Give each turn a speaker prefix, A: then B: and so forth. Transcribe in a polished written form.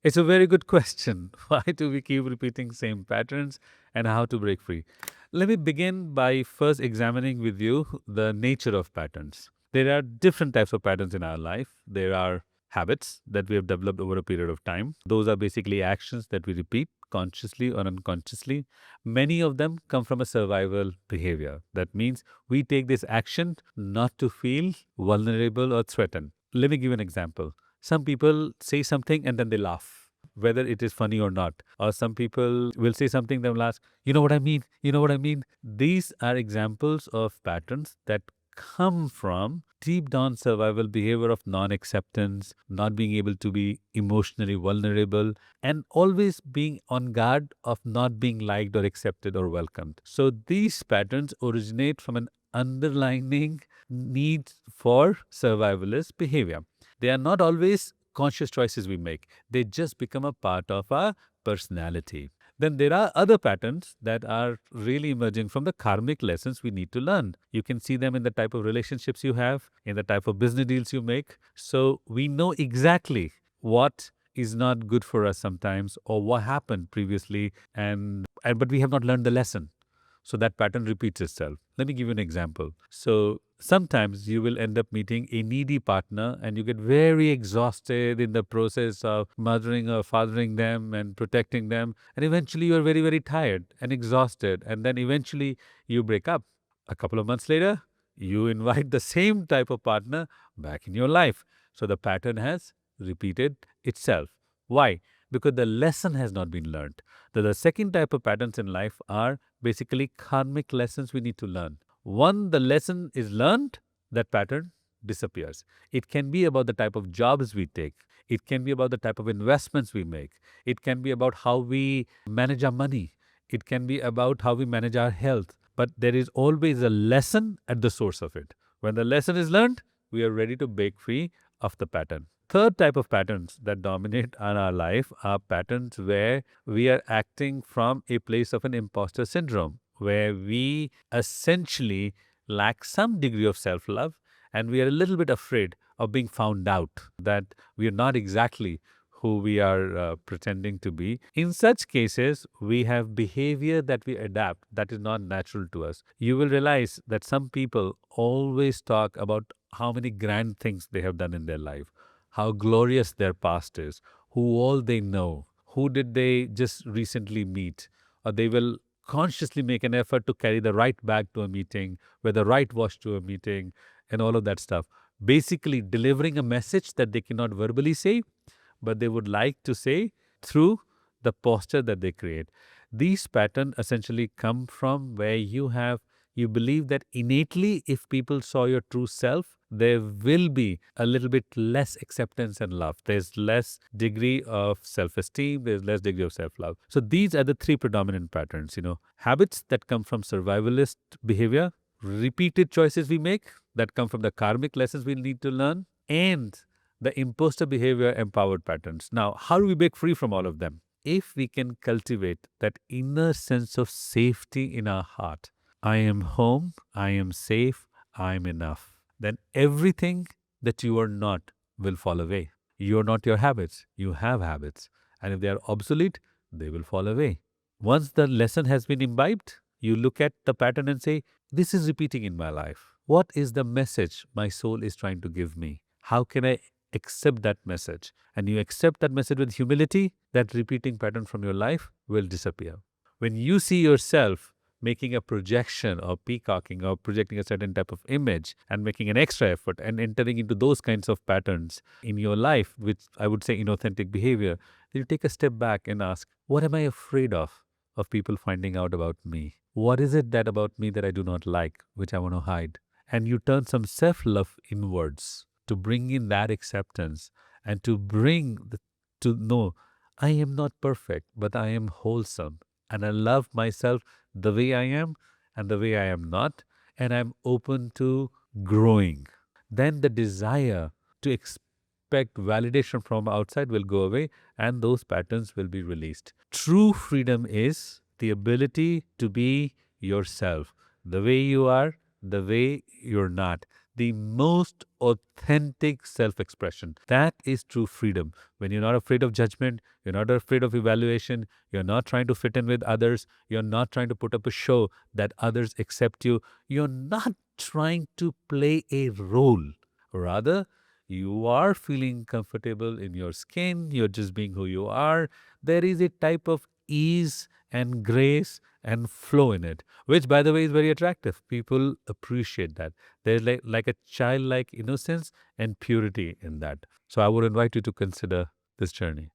A: It's a very good question. Why do we keep repeating same patterns and how to break free? Let me begin by first examining with you the nature of patterns. There are different types of patterns in our life. There are habits that we have developed over a period of time. Those are basically actions that we repeat consciously or unconsciously. Many of them come from a survival behavior. That means we take this action not to feel vulnerable or threatened. Let me give an example. Some people say something and then they laugh, whether it is funny or not. Or some people will say something, they'll ask, you know what I mean? You know what I mean? These are examples of patterns that come from deep down survival behavior of non acceptance, not being able to be emotionally vulnerable, and always being on guard of not being liked or accepted or welcomed. So these patterns originate from an underlying need for survivalist behavior. They are not always conscious choices we make, they just become a part of our personality. Then there are other patterns that are really emerging from the karmic lessons we need to learn. You can see them in the type of relationships you have, in the type of business deals you make. So we know exactly what is not good for us sometimes or what happened previously and but we have not learned the lesson. So that pattern repeats itself. Let me give you an example. So sometimes you will end up meeting a needy partner and you get very exhausted in the process of mothering or fathering them and protecting them. And eventually you're very, very tired and exhausted. And then eventually you break up. A couple of months later, you invite the same type of partner back in your life. So the pattern has repeated itself. Why? Because the lesson has not been learned. The second type of patterns in life are basically karmic lessons we need to learn. One, the lesson is learned, that pattern disappears. It can be about the type of jobs we take. It can be about the type of investments we make. It can be about how we manage our money. It can be about how we manage our health. But there is always a lesson at the source of it. When the lesson is learned, we are ready to break free of the pattern. Third type of patterns that dominate in our life are patterns where we are acting from a place of an imposter syndrome, where we essentially lack some degree of self love and we are a little bit afraid of being found out, that we are not exactly who we are pretending to be. In such cases, we have behavior that we adapt that is not natural to us. You will realize that some people always talk about how many grand things they have done in their life, how glorious their past is, who all they know, who did they just recently meet, or they will consciously make an effort to carry the right bag to a meeting, wear the right watch to a meeting, and all of that stuff. Basically, delivering a message that they cannot verbally say, but they would like to say through the posture that they create. These patterns essentially come from where you believe that innately if people saw your true self, there will be a little bit less acceptance and love. There's less degree of self-esteem, there's less degree of self-love. So these are the three predominant patterns, habits that come from survivalist behavior, repeated choices we make that come from the karmic lessons we need to learn, and the imposter behavior empowered patterns. Now, how do we break free from all of them? If we can cultivate that inner sense of safety in our heart, I am home, I am safe, I am enough, then everything that you are not will fall away. You are not your habits, you have habits. And if they are obsolete, they will fall away. Once the lesson has been imbibed, you look at the pattern and say, this is repeating in my life. What is the message my soul is trying to give me? How can I accept that message? And you accept that message with humility, that repeating pattern from your life will disappear. When you see yourself making a projection or peacocking or projecting a certain type of image and making an extra effort and entering into those kinds of patterns in your life, which I would say inauthentic behavior, then you take a step back and ask, what am I afraid of people finding out about me? What is it that about me that I do not like, which I want to hide? And you turn some self-love inwards to bring in that acceptance and to know I am not perfect, but I am wholesome and I love myself the way I am and the way I am not, and I'm open to growing. Then the desire to expect validation from outside will go away and those patterns will be released. True freedom is the ability to be yourself, the way you are, the way you're not. the most authentic self expression. That is true freedom. When you're not afraid of judgment, you're not afraid of evaluation, you're not trying to fit in with others, you're not trying to put up a show that others accept you, you're not trying to play a role. Rather, you are feeling comfortable in your skin, you're just being who you are. There is a type of ease and grace and flow in it, which, by the way, is very attractive. People appreciate that. There's like a childlike innocence and purity in that. So I would invite you to consider this journey.